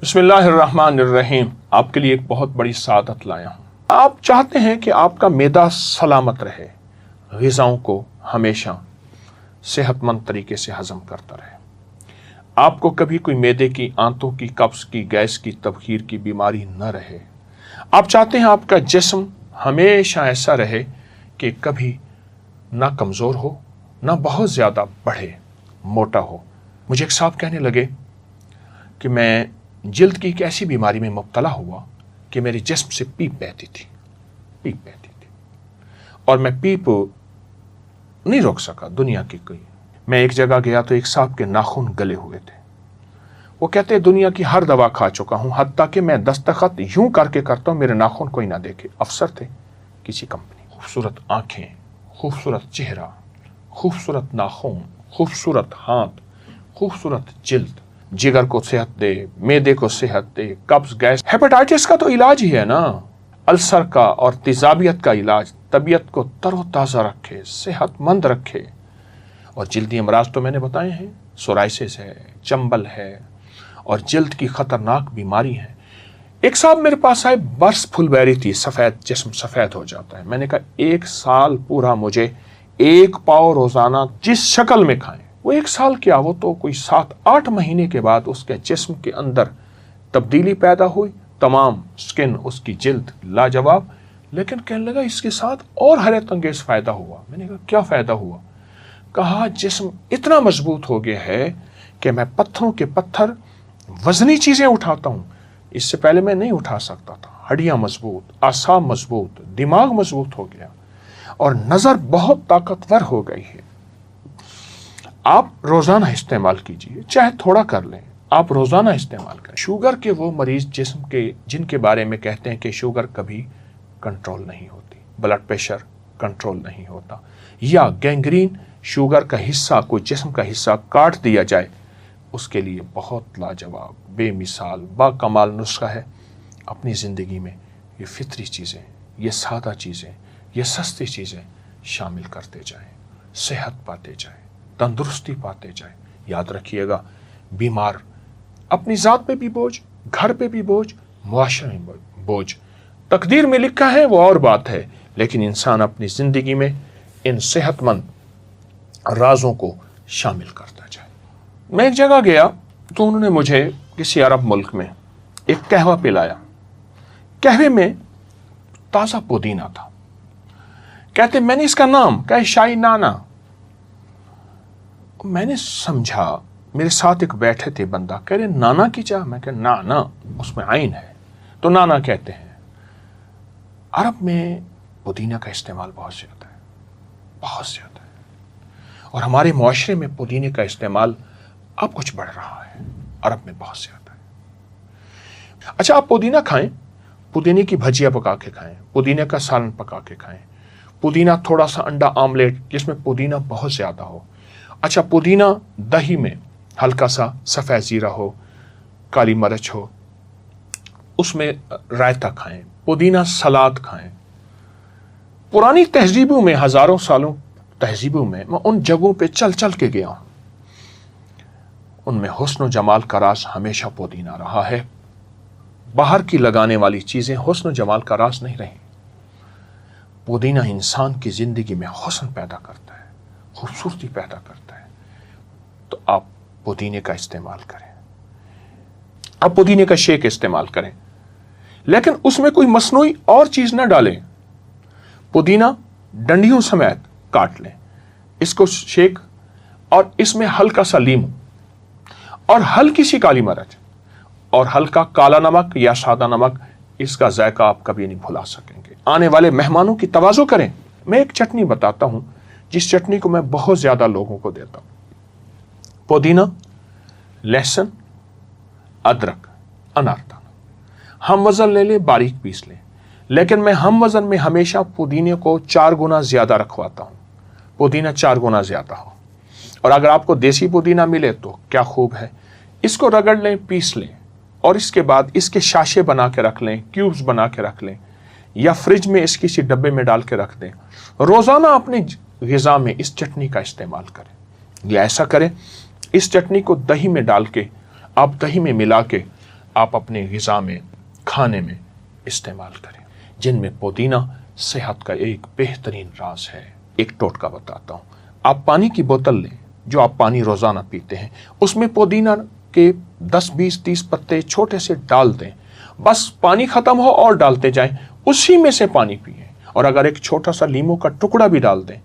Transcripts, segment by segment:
بسم اللہ الرحمن الرحیم۔ آپ کے لیے ایک بہت بڑی سعادت لایا ہوں۔ آپ چاہتے ہیں کہ آپ کا معدہ سلامت رہے، غذاؤں کو ہمیشہ صحت مند طریقے سے ہضم کرتا رہے، آپ کو کبھی کوئی معدے کی، آنتوں کی، قبض کی، گیس کی، تبخیر کی بیماری نہ رہے۔ آپ چاہتے ہیں آپ کا جسم ہمیشہ ایسا رہے کہ کبھی نہ کمزور ہو، نہ بہت زیادہ بڑھے، موٹا ہو۔ مجھے ایک صاحب کہنے لگے کہ میں جلد کی ایک ایسی بیماری میں مبتلا ہوا کہ میرے جسم سے پیپ بہتی تھی اور میں پیپ نہیں روک سکا دنیا کی کوئی۔ میں ایک جگہ گیا تو ایک صاحب کے ناخن گلے ہوئے تھے۔ وہ کہتے دنیا کی ہر دوا کھا چکا ہوں، حتیٰ کہ میں دستخط یوں کر کے کرتا ہوں میرے ناخن کوئی نہ دیکھے۔ افسر تھے کسی کمپنی، خوبصورت آنکھیں، خوبصورت چہرہ، خوبصورت ناخن، خوبصورت ہاتھ، خوبصورت جلد، جگر کو صحت دے، معدے کو صحت دے، قبض، گیس، ہیپاٹائٹس کا تو علاج ہی ہے نا، السر کا اور تیزابیت کا علاج، طبیعت کو تر و تازہ رکھے، صحت مند رکھے۔ اور جلدی امراض تو میں نے بتائے ہیں، سورائسس ہے، چمبل ہے اور جلد کی خطرناک بیماری ہے۔ ایک صاحب میرے پاس آئے، برس پھل بیری تھی، سفید جسم سفید ہو جاتا ہے۔ میں نے کہا 1 سال پورا مجھے 1 پاؤ روزانہ جس شکل میں کھائیں۔ وہ 1 سال کیا، وہ تو کوئی 7-8 مہینے کے بعد اس کے جسم کے اندر تبدیلی پیدا ہوئی، تمام سکن، اس کی جلد لاجواب۔ لیکن کہنے لگا اس کے ساتھ اور حیرت انگیز فائدہ ہوا۔ میں نے کہا کیا فائدہ ہوا؟ کہا جسم اتنا مضبوط ہو گیا ہے کہ میں پتھروں کے پتھر، وزنی چیزیں اٹھاتا ہوں، اس سے پہلے میں نہیں اٹھا سکتا تھا۔ ہڈیاں مضبوط، اعصاب مضبوط، دماغ مضبوط ہو گیا اور نظر بہت طاقتور ہو گئی ہے۔ آپ روزانہ استعمال کیجئے، چاہے تھوڑا کر لیں، آپ روزانہ استعمال کریں۔ شوگر کے وہ مریض جسم کے جن کے بارے میں کہتے ہیں کہ شوگر کبھی کنٹرول نہیں ہوتی، بلڈ پریشر کنٹرول نہیں ہوتا، یا گینگرین، شوگر کا حصہ، کوئی جسم کا حصہ کاٹ دیا جائے، اس کے لیے بہت لاجواب، بے مثال، با کمال نسخہ ہے۔ اپنی زندگی میں یہ فطری چیزیں، یہ سادہ چیزیں، یہ سستی چیزیں شامل کرتے جائیں، صحت پاتے جائیں، تندرستی پاتے جائیں۔ یاد رکھیے گا، بیمار اپنی ذات پہ بھی بوجھ، گھر پہ بھی بوجھ، معاشرے میں بوجھ۔ تقدیر میں لکھا ہے وہ اور بات ہے، لیکن انسان اپنی زندگی میں ان صحت مند رازوں کو شامل کرتا جائے۔ میں ایک جگہ گیا تو انہوں نے مجھے کسی عرب ملک میں ایک قہوہ پلایا۔ قہوے میں تازہ پودینہ تھا۔ کہتے میں نے اس کا نام کہا شاہی نانا۔ میں نے سمجھا، میرے ساتھ ایک بیٹھے تھے بندہ، کہہ رہے نانا کی چاہ؟ میں کہا نانا، اس میں عین ہے تو نانا کہتے ہیں۔ عرب میں پودینہ کا استعمال بہت زیادہ ہے، بہت زیادہ ہے، اور ہمارے معاشرے میں پودینے کا استعمال اب کچھ بڑھ رہا ہے، عرب میں بہت زیادہ ہے۔ اچھا، آپ پودینہ کھائیں، پودینے کی بھجیا پکا کے کھائیں، پودینے کا سالن پکا کے کھائیں، پودینہ تھوڑا سا انڈا آملیٹ جس میں پودینہ بہت زیادہ ہو۔ اچھا، پودینہ دہی میں ہلکا سا سفید زیرہ ہو، کالی مرچ ہو، اس میں رائتا کھائیں، پودینہ سلاد کھائیں۔ پرانی تہذیبوں میں، ہزاروں سالوں تہذیبوں میں ان جگہوں پہ چل چل کے گیا ہوں، ان میں حسن و جمال کا راز ہمیشہ پودینہ رہا ہے۔ باہر کی لگانے والی چیزیں حسن و جمال کا راز نہیں رہیں۔ پودینہ انسان کی زندگی میں حسن پیدا کرتا ہے، خوبصورتی پیدا کرتا ہے، تو آپ پودینے کا استعمال کریں، آپ پودینے کا شیک استعمال کریں، لیکن اس میں کوئی مصنوعی اور چیز نہ ڈالیں۔ پودینہ ڈنڈیوں سمیت کاٹ لیں، اس کو شیک، اور اس میں ہلکا سا لیمو اور ہلکی سی کالی مرچ اور ہلکا کالا نمک یا سادہ نمک، اس کا ذائقہ آپ کبھی نہیں بھلا سکیں گے۔ آنے والے مہمانوں کی تواضع کریں۔ میں ایک چٹنی بتاتا ہوں جس چٹنی کو میں بہت زیادہ لوگوں کو دیتا ہوں۔ پودینہ، لہسن، ادرک، اناردانہ، ہم وزن لے لیں، باریک پیس لیں، لیکن میں ہم وزن میں ہمیشہ پودینے کو 4 گنا زیادہ رکھواتا ہوں۔ پودینہ 4 گنا زیادہ ہو، اور اگر آپ کو دیسی پودینہ ملے تو کیا خوب ہے۔ اس کو رگڑ لیں، پیس لیں، اور اس کے بعد اس کے شاشے بنا کے رکھ لیں، کیوبز بنا کے رکھ لیں، یا فریج میں اس کسی ڈبے میں ڈال کے رکھ دیں۔ روزانہ اپنی غذا میں اس چٹنی کا استعمال کریں۔ یا ایسا کریں، اس چٹنی کو دہی میں ڈال کے، آپ دہی میں ملا کے آپ اپنے غذا میں، کھانے میں استعمال کریں، جن میں پودینہ صحت کا ایک بہترین راز ہے۔ ایک ٹوٹکا بتاتا ہوں، آپ پانی کی بوتل لیں جو آپ پانی روزانہ پیتے ہیں، اس میں پودینہ کے 10 20 30 پتے چھوٹے سے ڈال دیں، بس پانی ختم ہو اور ڈالتے جائیں، اسی میں سے پانی پئیں، اور اگر ایک چھوٹا سا لیموں کا ٹکڑا بھی ڈال دیں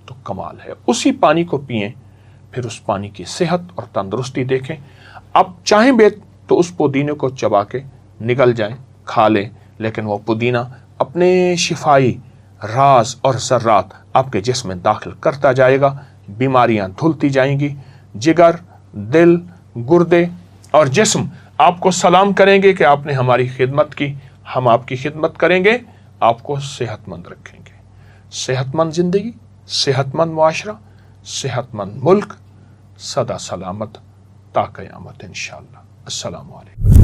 تو کمال ہے، اسی پانی کو پئیں، پھر اس پانی کی صحت اور تندرستی دیکھیں۔ اب چاہیں بے تو اس پودینے کو چبا کے نگل جائیں، کھا لیں، لیکن وہ پودینہ اپنے شفائی راز اور ذرات آپ کے جسم میں داخل کرتا جائے گا، بیماریاں دھلتی جائیں گی، جگر، دل، گردے اور جسم آپ کو سلام کریں گے کہ آپ نے ہماری خدمت کی، ہم آپ کی خدمت کریں گے، آپ کو صحت مند رکھیں گے۔ صحت مند زندگی، صحت مند معاشرہ، صحت مند ملک، سدا سلامت تا قیامت انشاءاللہ۔ السلام علیکم۔